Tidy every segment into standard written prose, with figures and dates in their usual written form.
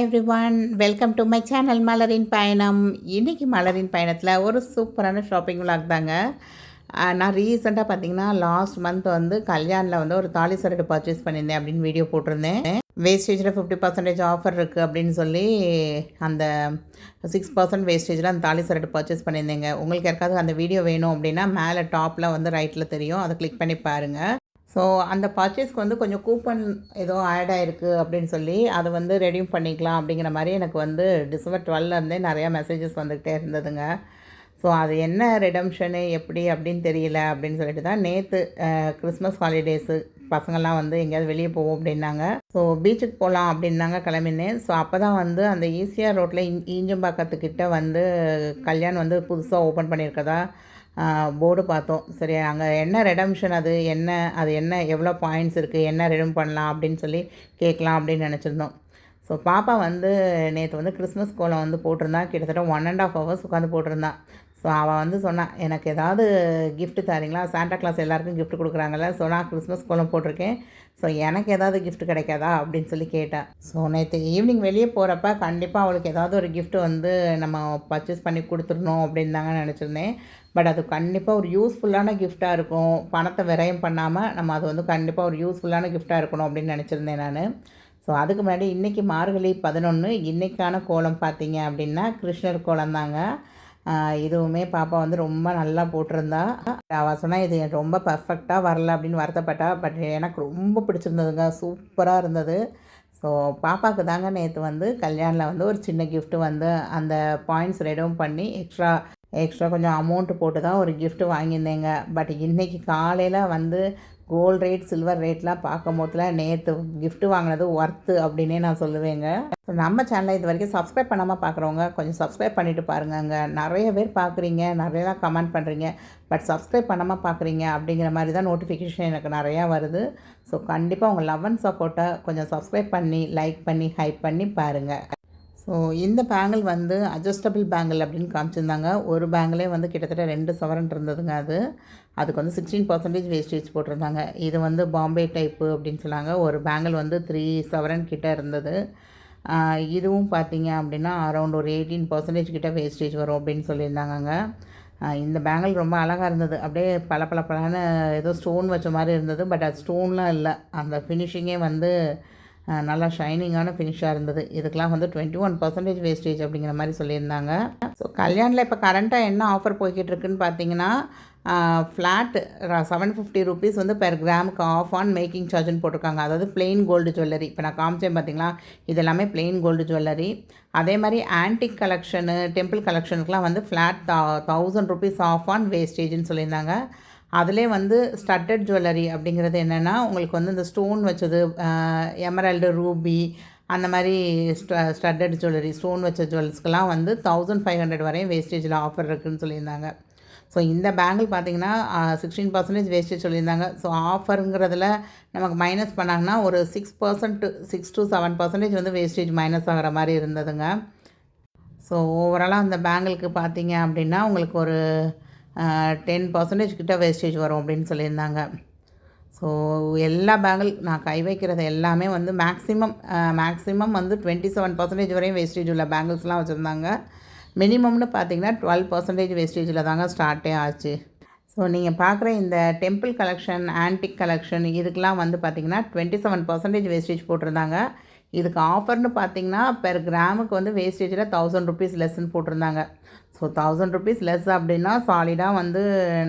Hi everyone, welcome to my channel மலரின் பயணம். இன்றைக்கி மலரின் பயணத்தில் ஒரு சூப்பரான ஷாப்பிங் விலாக் தாங்க. நான் ரீசெண்டாக பார்த்தீங்கன்னா லாஸ்ட் மந்த் வந்து கல்யாணில் வந்து ஒரு தாலி சரடு பர்ச்சேஸ் பண்ணியிருந்தேன் அப்படின்னு வீடியோ போட்டிருந்தேன். வேஸ்டேஜில் 50% ஆஃபர் இருக்குது அப்படின்னு சொல்லி அந்த 6% வேஸ்டேஜில் அந்த தாலி சரடு பர்ச்சேஸ் பண்ணியிருந்தேங்க. உங்களுக்கு யாருக்காவது அந்த வீடியோ வேணும் அப்படின்னா மேலே டாப்பில் வந்து ரைட்டில் தெரியும், அதை கிளிக் பண்ணி பாருங்கள். ஸோ அந்த பர்ச்சேஸ்க்கு வந்து கொஞ்சம் கூப்பன் ஏதோ ஆட் ஆகிருக்கு அப்படின்னு சொல்லி அதை வந்து ரெடியூம் பண்ணிக்கலாம் அப்படிங்கிற மாதிரி எனக்கு வந்து டிசம்பர் 12லேருந்தே நிறையா மெசேஜஸ் வந்துக்கிட்டே இருந்ததுங்க. ஸோ அது என்ன ரிடம்ஷனு எப்படி அப்படின்னு தெரியல அப்படின்னு சொல்லிட்டு தான் நேற்று கிறிஸ்மஸ் ஹாலிடேஸு பசங்கள்லாம் வந்து எங்கேயாவது வெளியே போவோம் அப்படின்னாங்க. ஸோ பீச்சுக்கு போகலாம் அப்படின்னாங்க கிளம்பினேன். ஸோ அப்போ தான் வந்து அந்த ஈசிஆர் ரோட்டில் ஈஞ்சம்பாக்கத்துக்கிட்ட வந்து கல்யாண் வந்து புதுசாக ஓப்பன் பண்ணியிருக்கதா போர்டு பார்த்தோம். சரி, அங்கே என்ன ரெடம்ஷன் அது என்ன எவ்வளோ பாயிண்ட்ஸ் இருக்குது, என்ன ரெடம் பண்ணலாம் அப்படின்னு சொல்லி கேட்கலாம் அப்படின்னு நினச்சிருந்தோம். ஸோ பாப்பா வந்து நேற்று வந்து கிறிஸ்மஸ் கோலம் வந்து போட்டிருந்தா, கிட்டத்தட்ட 1.5 ஹவர்ஸ் உட்காந்து போட்டிருந்தான். ஸோ அவள் வந்து சொன்னான், எனக்கு ஏதாவது கிஃப்ட்டு தரீங்களா, சாண்டா கிளாஸ் எல்லாேருக்கும் கிஃப்ட் கொடுக்குறாங்கல்ல, ஸோ நான் கிறிஸ்மஸ் கோலம் போட்டிருக்கேன், ஸோ எனக்கு ஏதாவது கிஃப்ட் கிடைக்காதா அப்படின்னு சொல்லி கேட்டாள். ஸோ நேற்று ஈவினிங் வெளியே போகிறப்ப கண்டிப்பாக அவளுக்கு ஏதாவது ஒரு கிஃப்ட் வந்து நம்ம பர்ச்சேஸ் பண்ணி கொடுத்துடணும் அப்படின்னு தாங்க நினச்சிருந்தேன். பட் அது கண்டிப்பாக ஒரு யூஸ்ஃபுல்லான கிஃப்டாக இருக்கும், பணத்தை விரயம் பண்ணாமல் நம்ம அது வந்து கண்டிப்பாக ஒரு யூஸ்ஃபுல்லான கிஃப்டாக இருக்கணும் அப்படின்னு நினச்சிருந்தேன் நான். ஸோ அதுக்கு முன்னாடி இன்றைக்கி மார்கழி 11, இன்றைக்கான கோலம் பார்த்தீங்க அப்படின்னா கிருஷ்ணர் கோலம் தாங்க. இதுவுமே பாப்பா வந்து ரொம்ப நல்லா போட்டிருந்தா. அவள் சொன்னால் இது ரொம்ப பர்ஃபெக்டாக வரல அப்படின்னு வருத்தப்பட்டா. பட் எனக்கு ரொம்ப பிடிச்சிருந்ததுங்க, சூப்பராக இருந்தது. ஸோ பாப்பாவுக்கு தாங்க நேற்று வந்து கல்யாணில் வந்து ஒரு சின்ன கிஃப்ட்டு வந்து அந்த பாயிண்ட்ஸ் ரெடவும் பண்ணி எக்ஸ்ட்ரா கொஞ்சம் அமௌண்ட்டு போட்டு தான் ஒரு கிஃப்ட்டு வாங்கியிருந்தேங்க. பட் இன்றைக்கி காலையில் வந்து கோல்டு ரேட் சில்வர் ரேட்லாம் பார்க்கும் போதில் நேற்று கிஃப்ட்டு வாங்கினது ஒர்த்து அப்படின்னே நான் சொல்லுவேங்க. ஸோ நம்ம சேனலை இது வரைக்கும் சப்ஸ்கிரைப் பண்ணாமல் பார்க்குறவங்க கொஞ்சம் சப்ஸ்கிரைப் பண்ணிவிட்டு பாருங்கங்க. நிறைய பேர் பார்க்குறீங்க, நிறையா கமெண்ட் பண்ணுறீங்க, பட் சப்ஸ்கிரைப் பண்ணாமல் பார்க்குறீங்க அப்படிங்கிற மாதிரி தான் நோட்டிஃபிகேஷன் எனக்கு நிறையா வருது. ஸோ கண்டிப்பாக உங்கள் லவ் அண்ட் சப்போர்ட்டை கொஞ்சம் சப்ஸ்கிரைப் பண்ணி லைக் பண்ணி ஹைப் பண்ணி பாருங்கள். ஸோ இந்த பேங்கிள் வந்து அட்ஜஸ்டபிள் பேங்கிள் அப்படின்னு காமிச்சிருந்தாங்க. ஒரு பேங்கிளே வந்து கிட்டத்தட்ட 2 சவரன் இருந்ததுங்க. அதுக்கு வந்து 16% வேஸ்டேஜ் போட்டிருந்தாங்க. இது வந்து பாம்பே டைப்பு அப்படின்னு சொன்னாங்க. ஒரு பேங்கிள் வந்து 3 சவரன் கிட்டே இருந்தது. இதுவும் பார்த்தீங்க அப்படின்னா அரௌண்ட் ஒரு 18% கிட்ட வேஸ்டேஜ் வரும் அப்படின்னு சொல்லியிருந்தாங்கங்க. இந்த பேங்கிள் ரொம்ப அழகாக இருந்தது, அப்படியே பளபளன்னு ஏதோ ஸ்டோன் வச்ச மாதிரி இருந்தது. பட் அது ஸ்டோன்லாம் இல்லை, அந்த ஃபினிஷிங்கே வந்து நல்லா ஷைனிங்கான ஃபினிஷாக இருந்தது. இதுக்கெலாம் வந்து 21% வேஸ்டேஜ் அப்படிங்கிற மாதிரி சொல்லியிருந்தாங்க. ஸோ கல்யாணில் இப்போ கரண்ட்டாக என்ன ஆஃபர் போய்கிட்டு இருக்குன்னு பார்த்தீங்கன்னா, ஃப்ளாட் 750 ருபீஸ் வந்து பெர் கிராமுக்கு ஆஃப் ஆன் மேக்கிங் சார்ஜுன்னு போட்டிருக்காங்க. அதாவது பிளெயின் கோல்டு ஜுவல்லரி. இப்போ நான் காமிச்சேன் பார்த்தீங்களா, இது எல்லாமே பிளெயின் கோல்டு ஜுவல்லரி. அதே மாதிரி ஆன்டிக் கலெக்ஷனு, டெம்பிள் கலெக்ஷனுக்குலாம் வந்து ஃப்ளாட் 1000 ருபீஸ் ஆஃப் ஆன் வேஸ்டேஜ்னு சொல்லியிருந்தாங்க. அதிலே வந்து ஸ்டட்டட் ஜுவல்லரி அப்படிங்கிறது என்னென்னா, உங்களுக்கு வந்து இந்த ஸ்டோன் வச்சது, எமரல்டு, ரூபி அந்த மாதிரி ஸ்டட்டட் ஜுவல்லரி, ஸ்டோன் வச்ச ஜுவல்ஸ்க்கெலாம் வந்து 1500 வரையும் வேஸ்டேஜில் ஆஃபர் இருக்குதுன்னு சொல்லியிருந்தாங்க. ஸோ இந்த பேங்கிள் பார்த்திங்கன்னா 16% வேஸ்டேஜ் சொல்லியிருந்தாங்க. ஸோ ஆஃபருங்கிறதுல நமக்கு மைனஸ் பண்ணாங்கன்னா ஒரு 6% to 7% வந்து வேஸ்டேஜ் மைனஸ் ஆகிற மாதிரி இருந்ததுங்க. ஸோ ஓவராலாக அந்த பேங்கிளுக்கு பார்த்தீங்க அப்படின்னா உங்களுக்கு ஒரு 10% கிட்ட வேஸ்டேஜ் வரும் அப்படின்னு சொல்லியிருந்தாங்க. ஸோ எல்லா பேங்கிள் நான் கை வைக்கிறது எல்லாமே வந்து மேக்ஸிமம் வந்து 27% வரையும் வேஸ்டேஜ் உள்ள பேங்கிள்ஸ்லாம் வச்சுருந்தாங்க. மினிமம்னு பார்த்தீங்கன்னா 12% வேஸ்டேஜில் தாங்க ஸ்டார்ட்டே ஆச்சு. ஸோ நீங்கள் பார்க்குற இந்த டெம்பிள் கலெக்ஷன், ஆன்டிக் கலெக்ஷன் இதுக்கெலாம் வந்து பார்த்திங்கன்னா 27% வேஸ்டேஜ் போட்டிருந்தாங்க. இதுக்கு ஆஃபர்னு பார்த்திங்கன்னா பெர் கிராமுக்கு வந்து வேஸ்டேஜில் 1000 ருபீஸ் லெஸ்ன்னு போட்டிருந்தாங்க. ஸோ 1000 ருபீஸ் லெஸ் அப்படின்னா சாலிடாக வந்து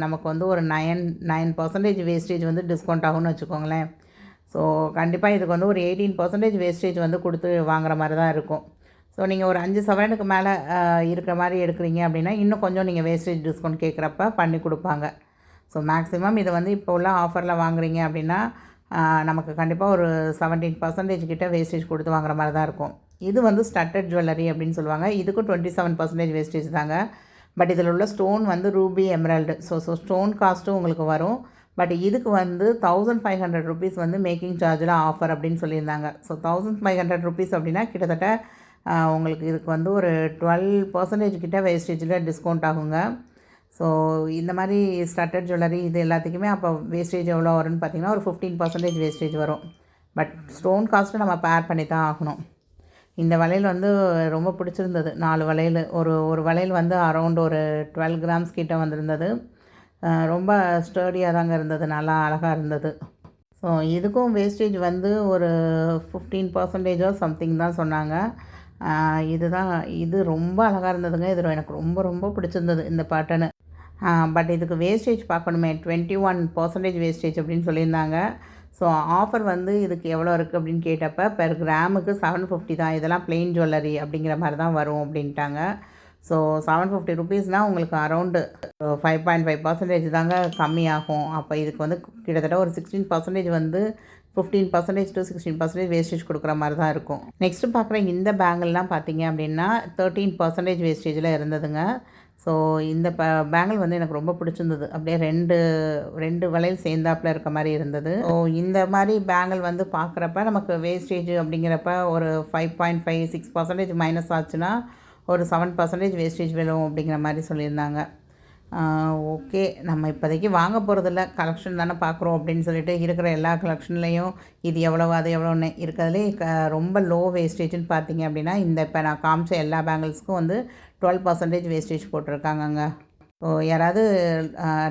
நமக்கு வந்து ஒரு 9% வேஸ்டேஜ் வந்து டிஸ்கவுண்ட் ஆகும்னு வச்சுக்கோங்களேன். ஸோ கண்டிப்பாக இதுக்கு வந்து ஒரு 18% வேஸ்டேஜ் வந்து கொடுத்து வாங்குற மாதிரி தான் இருக்கும். ஸோ நீங்கள் ஒரு 5 சவரனுக்கு மேலே இருக்கிற மாதிரி எடுக்கிறீங்க அப்படின்னா இன்னும் கொஞ்சம் நீங்கள் வேஸ்டேஜ் டிஸ்கவுண்ட் கேட்குறப்ப பண்ணி கொடுப்பாங்க. ஸோ மேக்ஸிமம் இதை வந்து இப்போ உள்ள ஆஃபரில் வாங்குறீங்க அப்படின்னா நமக்கு கண்டிப்பாக ஒரு 17% கிட்ட வேஸ்டேஜ் கொடுத்து வாங்குற மாதிரி தான் இருக்கும். இது வந்து ஸ்டட்டட் ஜுவல்லரி அப்படின்னு சொல்லுவாங்க. இதுக்கும் 27% வேஸ்டேஜ் தாங்க. பட் இதில் உள்ள ஸ்டோன் வந்து ரூபி, எமரல்டு. ஸோ ஸ்டோன் காஸ்ட்டும் உங்களுக்கு வரும். பட் இதுக்கு வந்து 1500 ருபீஸ் வந்து மேக்கிங் சார்ஜில் ஆஃபர் அப்படின்னு சொல்லியிருந்தாங்க. ஸோ 1500 ருபீஸ் அப்படின்னா கிட்டத்தட்ட உங்களுக்கு இதுக்கு வந்து ஒரு 12% கிட்ட வேஸ்டேஜில் டிஸ்கவுண்ட் ஆகுங்க. ஸோ இந்த மாதிரி ஸ்டட்டட் ஜுவல்லரி இது எல்லாத்துக்குமே அப்போ வேஸ்டேஜ் எவ்வளோ வரும்னு பார்த்திங்கன்னா ஒரு 15% வேஸ்டேஜ் வரும். பட் ஸ்டோன் காஸ்ட்டு நம்ம பேர் பண்ணி தான் ஆகணும். இந்த வளையல் வந்து ரொம்ப பிடிச்சிருந்தது. 4 வளையல். ஒரு ஒரு வளையல் வந்து அரவுண்ட் ஒரு 12 கிராம்ஸ் கிட்ட வந்திருந்தது. ரொம்ப ஸ்டர்டியாக தாங்க இருந்தது. நல்லா அழகா இருந்தது. ஸோ இதுக்கும் வேஸ்டேஜ் வந்து ஒரு 15% சம்திங் தான் சொன்னாங்க. இதுதான் இது ரொம்ப அழகா இருந்ததுங்க. இது எனக்கு ரொம்ப ரொம்ப பிடிச்சிருந்தது இந்த பேட்டர்னு. பட் இதுக்கு வேஸ்டேஜ் பார்க்கணுமே 21% வேஸ்டேஜ் அப்படின்னு சொல்லியிருந்தாங்க. ஸோ ஆஃபர் வந்து இதுக்கு எவ்வளோ இருக்குது அப்படின்னு கேட்டப்போ பெர் கிராமுக்கு 750 தான். இதெல்லாம் பிளெயின் ஜுவல்லரி அப்படிங்கிற மாதிரி தான் வரும் அப்படின்ட்டாங்க. ஸோ 750 ருபீஸ்னால் உங்களுக்கு அரௌண்டு 5.5% தாங்க கம்மியாகும். அப்போ இதுக்கு வந்து கிட்டத்தட்ட ஒரு 16% வந்து 15% to 16% வேஸ்டேஜ் கொடுக்குற மாதிரி தான் இருக்கும். நெக்ஸ்ட்டு பார்க்குற இந்த பேங்கிள்லாம் பார்த்தீங்க அப்படின்னா 13% வேஸ்டேஜில் இருந்ததுங்க. ஸோ இந்த பேங்கிள் வந்து எனக்கு ரொம்ப பிடிச்சிருந்தது. அப்படியே ரெண்டு வளையல் சேர்ந்தாப்பில் இருக்க மாதிரி இருந்தது. ஸோ இந்த மாதிரி பேங்கிள் வந்து பார்க்குறப்ப நமக்கு வேஸ்டேஜ் அப்படிங்கிறப்ப ஒரு 5.5 6% மைனஸ் ஆச்சுன்னா ஒரு 7% வேஸ்டேஜ் விழும் அப்படிங்கிற மாதிரி சொல்லியிருந்தாங்க. ஓகே, நம்ம இப்போதைக்கு வாங்க போகிறதில்ல, கலெக்ஷன் தானே பார்க்குறோம் அப்படின்னு சொல்லிட்டு இருக்கிற எல்லா கலெக்ஷன்லேயும் இது எவ்வளோ அது எவ்வளோன்னு இருக்கிறதுலே ரொம்ப லோ வேஸ்டேஜ்னு பார்த்தீங்க அப்படின்னா இந்த இப்போ நான் காமிச்ச எல்லா பேங்கிள்ஸ்க்கும் வந்து 12% வேஸ்டேஜ் போட்டிருக்காங்கங்க. ஸோ யாராவது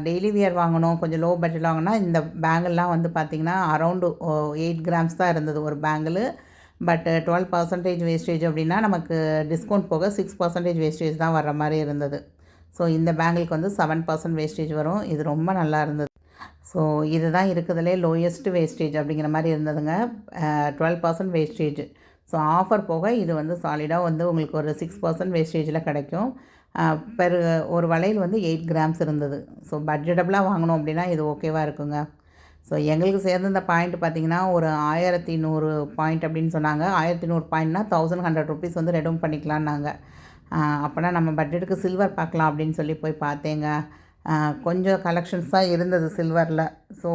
டெய்லி வியர் வாங்கணும், கொஞ்சம் லோ பட்ஜெட் வாங்கினா இந்த பேங்கிள்லாம் வந்து பார்த்திங்கன்னா அரௌண்டு 8 கிராம்ஸ் தான் இருந்தது ஒரு பேங்கிள். பட் 12% வேஸ்டேஜ் அப்படின்னா நமக்கு டிஸ்கவுண்ட் போக 6% வேஸ்டேஜ் தான் வர்ற மாதிரி இருந்தது. ஸோ இந்த பேங்கிளுக்கு வந்து 7% வேஸ்டேஜ் வரும். இது ரொம்ப நல்லா இருந்தது. ஸோ இதுதான் இருக்கிறதுலே லோயஸ்ட் வேஸ்டேஜ் அப்படிங்கிற மாதிரி இருந்ததுங்க. 12% வேஸ்டேஜ். ஸோ ஆஃபர் போக இது வந்து சாலிடாக வந்து உங்களுக்கு ஒரு 6% வேஸ்டேஜில் கிடைக்கும். பெர் ஒரு வளையல் வந்து 8 கிராம்ஸ் இருந்தது. ஸோ பட்ஜெட்டபுளாக வாங்கணும் அப்படின்னா இது ஓகேவாக இருக்குங்க. ஸோ எங்களுக்கு சேர்ந்து இந்த பாயிண்ட் பார்த்திங்கன்னா ஒரு 1100 பாயிண்ட் அப்படின்னு சொன்னாங்க. 1100 பாயிண்ட்னா 1100 ருபீஸ் வந்து ரெடூம் பண்ணிக்கலான்னாங்க. அப்போனா நம்ம பட்ஜெட்டுக்கு சில்வர் பார்க்கலாம் அப்படின்னு சொல்லி போய் பார்த்தேங்க. கொஞ்சம் கலெக்ஷன்ஸ் தான் இருந்தது சில்வரில். ஸோ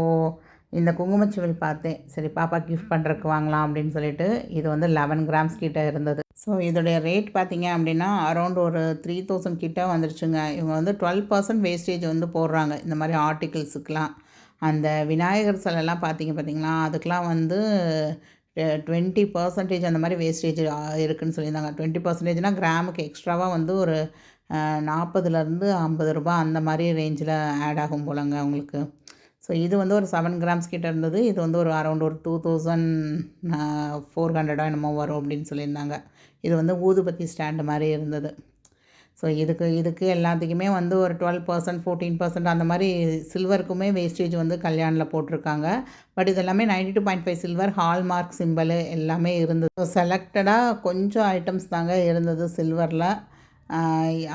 இந்த குங்குமச்சிமிழ் பார்த்தேன். சரி பாப்பா கிஃப்ட் பண்ணுறதுக்கு வாங்கலாம் அப்படின்னு சொல்லிட்டு இது வந்து 11 கிராம்ஸ் கிட்ட இருந்தது. ஸோ இதோடைய ரேட் பார்த்திங்க அப்படின்னா அரௌண்ட் ஒரு 3000 கிட்ட வந்துருச்சுங்க. இவங்க வந்து 12% வேஸ்டேஜ் வந்து போடுறாங்க இந்த மாதிரி ஆர்டிகிள்ஸுக்கெலாம். அந்த விநாயகர் சிலைலாம் பார்த்தீங்களா, அதுக்கெலாம் வந்து 20% அந்த மாதிரி வேஸ்டேஜ் இருக்குதுன்னு சொல்லியிருந்தாங்க. 20%னால் கிராமுக்கு எக்ஸ்ட்ராவாக வந்து ஒரு 40லேருந்து 50 ரூபா அந்த மாதிரி ரேஞ்சில் ஆட் ஆகும் போலங்க அவங்களுக்கு. ஸோ இது வந்து ஒரு 7 கிராம்ஸ் கிட்ட இருந்தது. இது வந்து ஒரு அரௌண்ட் ஒரு 2400 என்னமோ வரும் அப்படின்னு சொல்லியிருந்தாங்க. இது வந்து ஊதுபத்தி ஸ்டாண்டு மாதிரி இருந்தது. ஸோ இதுக்கு எல்லாத்துக்குமே வந்து ஒரு 12% 14% அந்த மாதிரி சில்வருக்குமே வேஸ்டேஜ் வந்து கல்யாணில் போட்டிருக்காங்க. பட் இது எல்லாமே 92.5 சில்வர் ஹால்மார்க் சிம்பிள் எல்லாமே இருந்தது. ஸோ செலக்டடாக கொஞ்சம் ஐட்டம்ஸ் தாங்க இருந்தது சில்வரில்.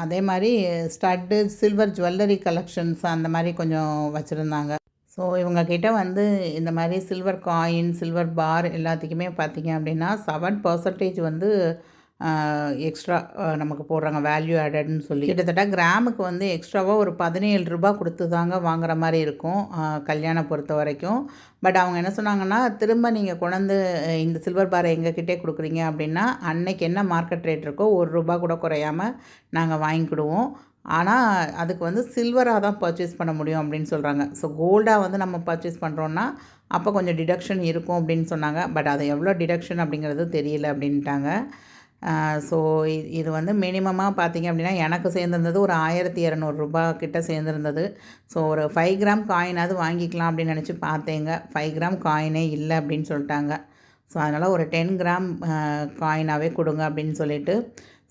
அதே மாதிரி ஸ்டட்டு சில்வர் ஜுவல்லரி கலெக்ஷன்ஸ் அந்த மாதிரி கொஞ்சம் வச்சுருந்தாங்க. ஸோ இவங்கக்கிட்ட வந்து இந்த மாதிரி சில்வர் காயின் சில்வர் பார் எல்லாத்துக்குமே பார்த்திங்க அப்படின்னா 7% வந்து எக்ஸ்ட்ரா நமக்கு போடுறாங்க வேல்யூ ஆடட்னு சொல்லி. கிட்டத்தட்ட கிராமுக்கு வந்து எக்ஸ்ட்ராவாக ஒரு 17 ரூபா கொடுத்து தாங்க வாங்குற மாதிரி இருக்கும் கல்யாணம் பொறுத்த வரைக்கும். பட் அவங்க என்ன சொன்னாங்கன்னா திரும்ப நீங்கள் கொண்டாந்து இந்த சில்வர் பாரை எங்ககிட்டே கொடுக்குறீங்க அப்படின்னா அன்னைக்கு என்ன மார்க்கெட் ரேட் இருக்கோ 1 ரூபா கூட குறையாமல் நாங்கள் வாங்கிக்கிடுவோம். ஆனால் அதுக்கு வந்து சில்வராக தான் பர்ச்சேஸ் பண்ண முடியும் அப்படின்னு சொல்கிறாங்க. ஸோ கோல்டாக வந்து நம்ம பர்ச்சேஸ் பண்ணுறோன்னா அப்போ கொஞ்சம் டிடக்ஷன் இருக்கும் அப்படின்னு சொன்னாங்க. பட் அது எவ்வளோ டிடக்ஷன் அப்படிங்கிறது தெரியல அப்படின்ட்டாங்க. ஸோ இது வந்து மினிமமாக பார்த்திங்க அப்படின்னா எனக்கு சேர்ந்துருந்தது ஒரு 1200 ரூபா கிட்ட சேர்ந்துருந்தது. ஸோ ஒரு 5 கிராம் காயினாவது வாங்கிக்கலாம் அப்படின்னு நினச்சி பார்த்தேங்க. 5 கிராம் காயினே இல்லை அப்படின்னு சொல்லிட்டாங்க. ஸோ அதனால் ஒரு 10 கிராம் காயினாகவே கொடுங்க அப்படின்னு சொல்லிட்டு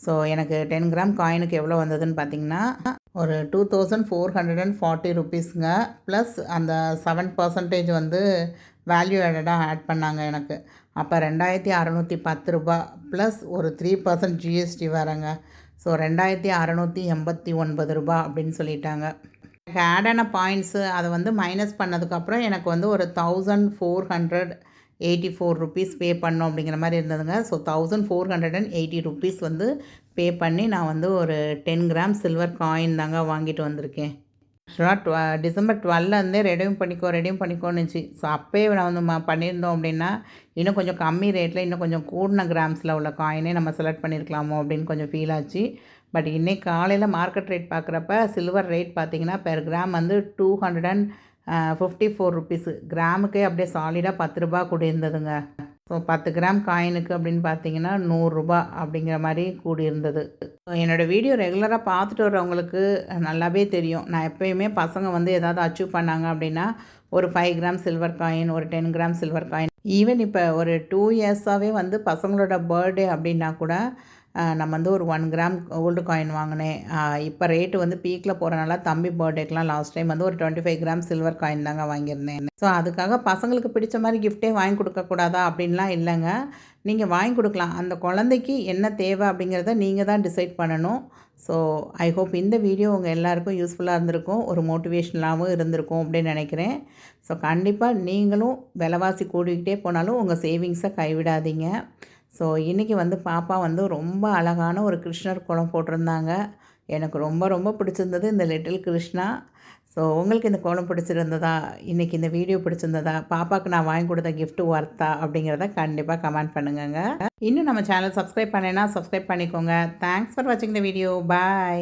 ஸோ எனக்கு 10 கிராம் காயினுக்கு எவ்வளோ வந்ததுன்னு பார்த்திங்கன்னா ஒரு 2440 ருபீஸுங்க. ப்ளஸ் அந்த 7% வந்து வேல்யூ ஆடடாக ஆட் பண்ணாங்க எனக்கு. அப்போ 2610 ரூபா ப்ளஸ் ஒரு 3% ஜிஎஸ்டி வரங்க. ஸோ 2689 ரூபா அப்படின்னு சொல்லிட்டாங்க. எனக்கு ஆட் ஆன பாயிண்ட்ஸு அதை வந்து மைனஸ் பண்ணதுக்கப்புறம் எனக்கு வந்து ஒரு 1484 ருபீஸ் பே பண்ணோம் அப்படிங்கிற மாதிரி இருந்ததுங்க. ஸோ 1480 ருபீஸ் வந்து பே பண்ணி நான் வந்து ஒரு 10 கிராம் சில்வர் காயின் தாங்க வாங்கிட்டு வந்திருக்கேன். ஆக்சுவலாக டிசம்பர் 12லேருந்தே ரெடியூம் பண்ணிக்கோன்னுச்சு. ஸோ அப்போயே நான் வந்து பண்ணியிருந்தோம் அப்படின்னா இன்னும் கொஞ்சம் கம்மி ரேட்டில் இன்னும் கொஞ்சம் கூடின கிராம்ஸில் உள்ள காயினே நம்ம செலக்ட் பண்ணியிருக்கலாமோ அப்படின்னு கொஞ்சம் ஃபீல் ஆச்சு. பட் இன்றைக்கி காலையில் மார்க்கெட் ரேட் பார்க்குறப்ப சில்வர் ரேட் பார்த்திங்கன்னா பெர் கிராம் வந்து 254 ருபீஸு. கிராமுக்கே அப்படியே சாலிடாக 10 ரூபா கூட இருந்ததுங்க. ஸோ 10 கிராம் காயினுக்கு அப்படின்னு பார்த்தீங்கன்னா ரூ. 100 அப்படிங்கிற மாதிரி கூடியிருந்தது. என்னோடய வீடியோ ரெகுலராக பார்த்துட்டு வர்றவங்களுக்கு நல்லாவே தெரியும். நான் எப்பயுமே பசங்க வந்து ஏதாவது அச்சீவ் பண்ணாங்க அப்படின்னா ஒரு 5 கிராம் சில்வர் காயின், ஒரு 10 கிராம் சில்வர் காயின், ஈவன் இப்போ ஒரு 2 இயர்ஸாகவே வந்து பசங்களோட பர்த்டே அப்படின்னா கூட நம்ம வந்து ஒரு 1 கிராம் கோல்டு காயின் வாங்கினேன். இப்போ ரேட்டு வந்து பீக்கில் போகிறனால தம்பி பர்த்டேக்கெலாம் லாஸ்ட் டைம் வந்து ஒரு 25 கிராம் சில்வர் காயின் தாங்க வாங்கியிருந்தேன். ஸோ அதுக்காக பசங்களுக்கு பிடிச்ச மாதிரி கிஃப்ட்டே வாங்கி கொடுக்கக்கூடாதா அப்படின்லாம் இல்லைங்க. நீங்கள் வாங்கி கொடுக்கலாம். அந்த குழந்தைக்கு என்ன தேவை அப்படிங்கிறத நீங்கள் தான் டிசைட் பண்ணணும். ஸோ ஐ ஹோப் இந்த வீடியோ உங்கள் எல்லாருக்கும் யூஸ்ஃபுல்லாக இருந்திருக்கும், ஒரு மோட்டிவேஷனலாகவும் இருந்திருக்கும் அப்படின்னு நினைக்கிறேன். ஸோ கண்டிப்பாக நீங்களும் விலைவாசி கூடிக்கிட்டே போனாலும் உங்கள் சேவிங்ஸை கைவிடாதீங்க. ஸோ இன்றைக்கி வந்து பாப்பா வந்து ரொம்ப அழகான ஒரு கிருஷ்ணர் கோலம் போட்டிருந்தாங்க. எனக்கு ரொம்ப ரொம்ப பிடிச்சிருந்தது இந்த லிட்டில் கிருஷ்ணா. ஸோ உங்களுக்கு இந்த கோலம் பிடிச்சிருந்ததா, இன்றைக்கி இந்த வீடியோ பிடிச்சிருந்ததா, பாப்பாவுக்கு நான் வாங்கி கொடுத்த கிஃப்ட்டு ஒர்த்தா அப்படிங்கிறத கண்டிப்பாக கமெண்ட் பண்ணுங்கங்க. இன்னும் நம்ம சேனல் சப்ஸ்கிரைப் பண்ணலைன்னா சப்ஸ்கிரைப் பண்ணிக்கோங்க. தேங்க்ஸ் ஃபார் வாட்சிங் த வீடியோ. பாய்.